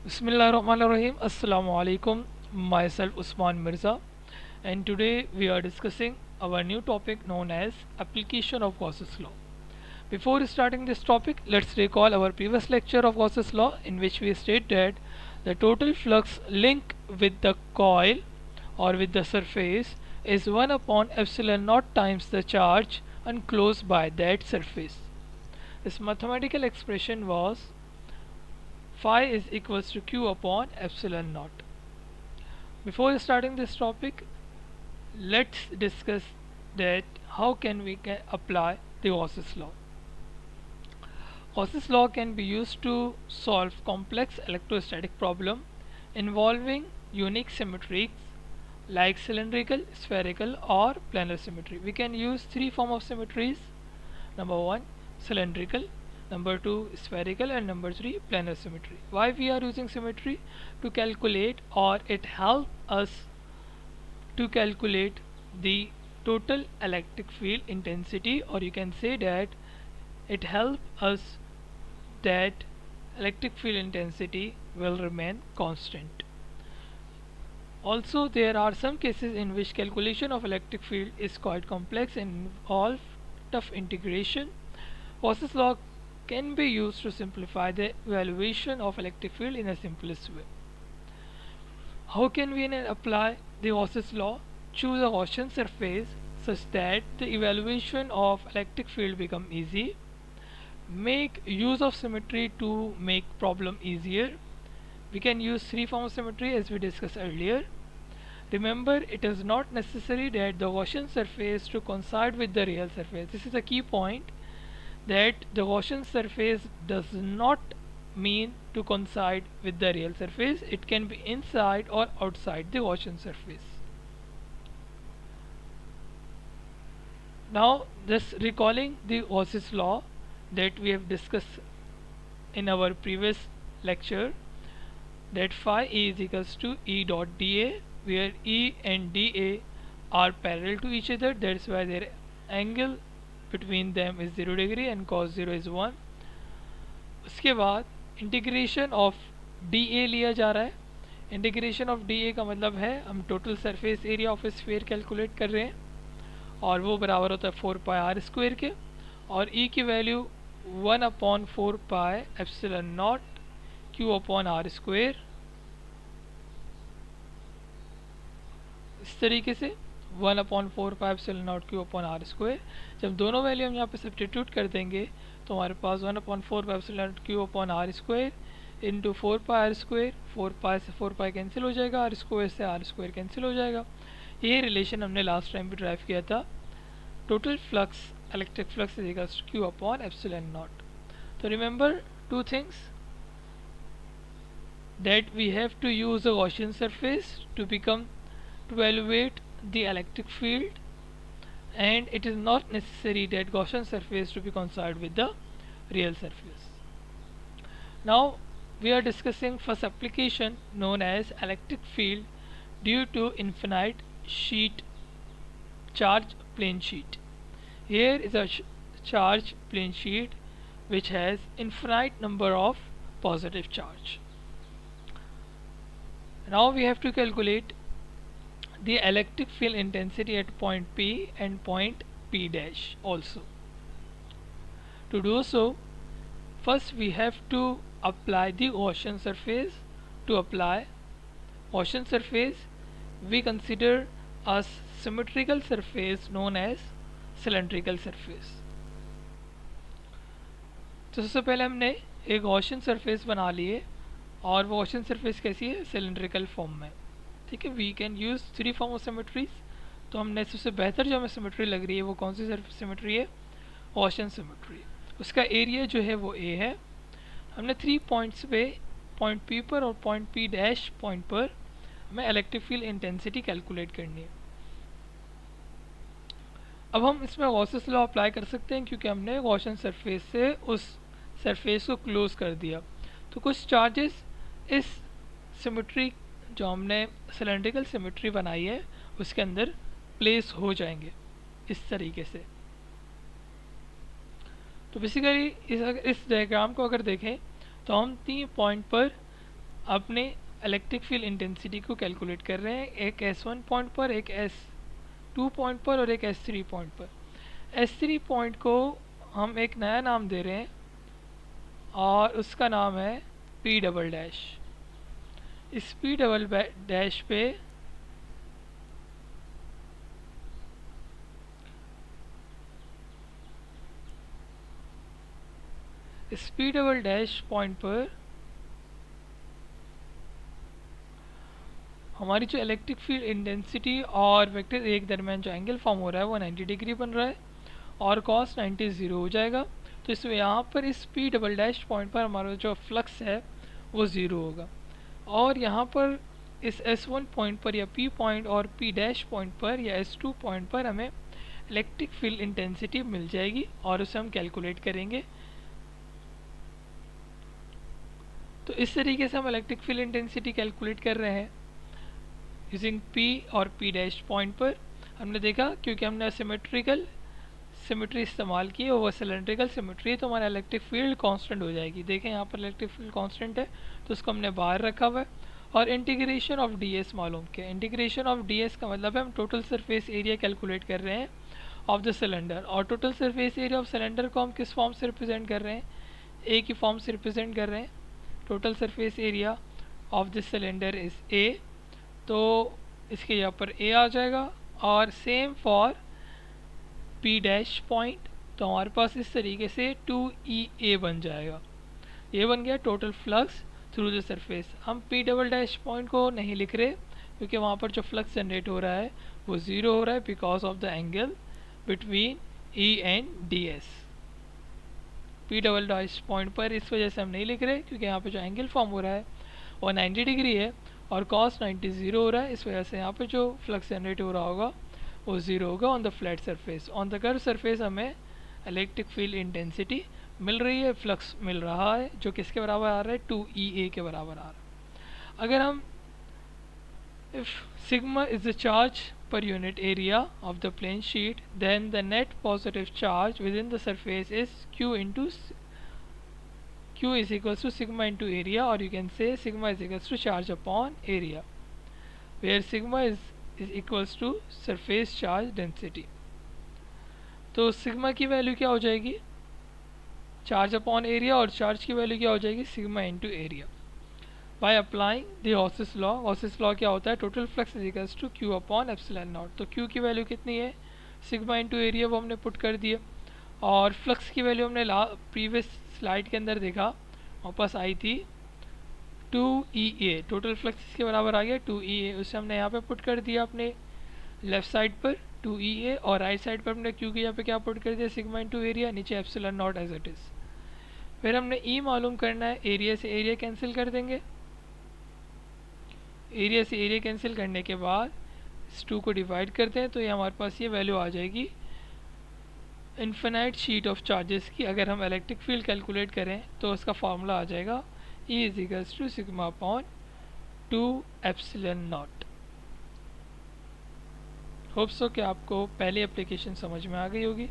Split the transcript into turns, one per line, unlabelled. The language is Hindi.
Bismillahirrahmanirrahim. Assalamu alaikum. Myself Usman Mirza, and today we are discussing our new topic known as application of Gauss's law. Before starting this topic, let's recall our previous lecture of Gauss's law, in which we state that the total flux link with the coil or with the surface is 1 upon epsilon naught times the charge enclosed by that surface. This mathematical expression was phi is equals to q upon epsilon naught. Before starting this topic, let's discuss that how can we apply the Gauss's law. Gauss's law can be used to solve complex electrostatic problem involving unique symmetries like cylindrical, spherical or planar symmetry. We can use three forms of symmetries. Number 1 cylindrical, number 2 spherical, and number 3 planar symmetry. Why we are using symmetry? To calculate, or it helps us to calculate the total electric field intensity, or you can say that it helps us that electric field intensity will remain constant. Also, there are some cases in which calculation of electric field is quite complex and involve tough integration. Gauss's law can be used to simplify the evaluation of electric field in a simplest way. How can we then apply the Gauss's law? Choose a Gaussian surface such that the evaluation of electric field become easy. Make use of symmetry to make problem easier. We can use three forms of symmetry as we discussed earlier. Remember, it is not necessary that the Gaussian surface to coincide with the real surface. This is a key point, that the Gaussian surface does not mean to coincide with the real surface. It can be inside or outside the Gaussian surface. Now, just recalling the Gauss's law that we have discussed in our previous lecture, that phi is equals to E dot dA, where E and dA are parallel to each other. That's why their angle between them is 0 degree and cos 0 is 1. उसके बाद इंटीग्रेशन ऑफ डी ए लिया जा रहा है. इंटीग्रेशन ऑफ डी ए का मतलब है हम total surface area of sphere calculate कर रहे हैं, और वो बराबर होता है 4 पाई आर स्क्वायर के, और ई की value 1 upon 4 pi epsilon not Q upon are square. इस तरीके से 1 upon 4 pi epsilon not Q upon are square. जब दोनों वैल्यू हम यहाँ पे सब्स्टिट्यूट कर देंगे तो हमारे पास 1 upon 4 pi epsilon not Q upon are square into 4 pi r square. 4 pi से 4 पाई कैंसिल हो जाएगा, आर स्क्वायर से आर स्क्वायर कैंसिल हो जाएगा. ये रिलेशन हमने लास्ट टाइम भी ड्राइव किया था. Total flux, electric flux is equals to Q upon epsilon naught. तो remember two things, that we have to use a Gaussian surface to evaluate the electric field, and it is not necessary that Gaussian surface to be coincide with the real surface. Now we are discussing first application known as electric field due to infinite sheet charge plane sheet. Here is a charge plane sheet which has infinite number of positive charge. Now we have to calculate the electric field intensity at point P and point P dash also. To do so, first we have to apply the Gaussian surface. To apply Gaussian surface, we consider a symmetrical surface known as cylindrical surface. तो सबसे पहले हमने एक Gaussian surface बना लिए, और वो Gaussian सरफेस कैसी है? सिलेंड्रिकल फॉर्म में. ठीक है, we can use three form of symmetries. तो हमने सबसे बेहतर जो हमें सिमेट्री लग रही है वो कौन सी सिमेट्री है? Gaussian symmetry. उसका एरिया जो है वो ए है. हमने 3 पॉइंट्स पे, पॉइंट पी पर और पॉइंट पी डैश पॉइंट पर हमें इलेक्ट्रिक फील्ड इंटेंसिटी कैलकुलेट करनी है. अब हम इसमें Gauss's लॉ अप्लाई कर सकते हैं क्योंकि हमने Gaussian सरफेस से उस सरफेस को क्लोज कर दिया. तो कुछ चार्जेस इस सिमेट्री जो हमने सिलेंड्रिकल सिमेट्री बनाई है उसके अंदर प्लेस हो जाएंगे इस तरीके से. तो बेसिकली इस डायग्राम को अगर देखें तो हम 3 पॉइंट पर अपने इलेक्ट्रिक फील्ड इंटेंसिटी को कैलकुलेट कर रहे हैं, एक S1 पॉइंट पर, एक S2 पॉइंट पर और एक S3 पॉइंट पर। S3 पॉइंट को हम एक नया नाम दे रहे हैं और उसका नाम है P डबल डैश। इस P डबल डैश पे इस P डबल डैश पॉइंट पर हमारी जो इलेक्ट्रिक फील्ड इंटेंसिटी और वेक्टर ए के दरमियान जो एंगल फॉर्म हो रहा है वो 90 डिग्री बन रहा है और cos 90 ज़ीरो हो जाएगा। तो इसमें यहाँ पर इस P डबल डैश पॉइंट पर हमारा जो फ्लक्स है वो ज़ीरो होगा और यहाँ पर इस S1 पॉइंट पर या P पॉइंट और P डैश पॉइंट पर या S2 पॉइंट पर हमें इलेक्ट्रिक फील्ड इंटेंसिटी मिल जाएगी और उसे हम कैलकुलेट करेंगे। तो इस तरीके से हम इलेक्ट्रिक फील्ड इंटेंसिटी कैलकुलेट कर रहे हैं यूजिंग P और P डैश पॉइंट पर। हमने देखा क्योंकि हमने सिमेट्री इस्तेमाल की और वो सिलेंड्रिकल सिमेट्री है तो हमारा इलेक्ट्रिक फील्ड कांस्टेंट हो जाएगी। देखें यहाँ पर इलेक्ट्रिक फील्ड कांस्टेंट है तो उसको हमने बाहर रखा हुआ है और इंटीग्रेशन ऑफ ds मालूम किया। इंटीग्रेशन ऑफ ds का मतलब है हम टोटल सरफेस एरिया कैलकुलेट कर रहे हैं ऑफ द सिलेंडर और total surface area of cylinder को हम किस फॉर्म से रिप्रेजेंट कर रहे हैं, a की फॉर्म से रिप्रेजेंट कर रहे हैं। Total surface area of this cylinder is a, तो इसके यहाँ पर a आ जाएगा और same for P dash point. तो हमारे पास इस तरीके से 2EA बन जाएगा। ये बन गया total flux through the surface. हम P डबल डैश पॉइंट को नहीं लिख रहे क्योंकि वहाँ पर जो फ्लक्स जनरेट हो रहा है वो ज़ीरो हो रहा है because of the angle between E and DS। P double dash point पर इस वजह से हम नहीं लिख रहे क्योंकि यहाँ पर जो एंगल फॉर्म हो रहा है वो 90 डिग्री है और cos 90 ज़ीरो हो रहा है। इस वजह से यहाँ पे जो फ्लक्स जनरेट हो रहा होगा वो ज़ीरो होगा on the flat surface. On the curve surface हमें इलेक्ट्रिक फील्ड इंटेंसिटी मिल रही है, फ्लक्स मिल रहा है जो किसके बराबर आ रहा है, 2EA के बराबर आ रहा है। अगर हम if sigma is the charge per unit area of the plane sheet then the net positive charge within the surface is Q is equals to sigma into area, or you can say sigma is equals to charge upon area, where sigma is equals to surface charge density. तो सिग्मा की वैल्यू क्या हो जाएगी, चार्ज अपॉन एरिया, और चार्ज की वैल्यू क्या हो जाएगी, sigma into area. By applying the Gauss's law, Gauss's law क्या होता है, total flux is equals to Q upon epsilon naught. तो क्यू की वैल्यू कितनी है, सिग्मा इंटू एरिया, वो हमने पुट कर दिया। और फ्लक्स की वैल्यू हमने प्रीवियस स्लाइड के अंदर देखा, वापस आई थी 2EA, टोटल फ्लक्स इसके बराबर आ गया 2EA, उसे हमने यहाँ पे पुट कर दिया अपने लेफ्ट साइड पर 2EA, और राइट साइड पर हमने क्यू की यहाँ पे क्या पुट कर दिया, सिग्मा इंटू एरिया, नीचे epsilon naught as it is. फिर हमने E मालूम करना है, एरिया से एरिया कैंसिल कर देंगे, एरिया से एरिया कैंसिल करने के बाद इस 2 को डिवाइड करते हैं तो ये हमारे पास ये वैल्यू आ जाएगी इन्फिनाइट शीट ऑफ चार्जेस की। अगर हम इलेक्ट्रिक फील्ड कैलकुलेट करें तो उसका फार्मूला आ जाएगा E is equals to sigma upon 2 epsilon naught. Hope so कि आपको पहली एप्लीकेशन समझ में आ गई होगी।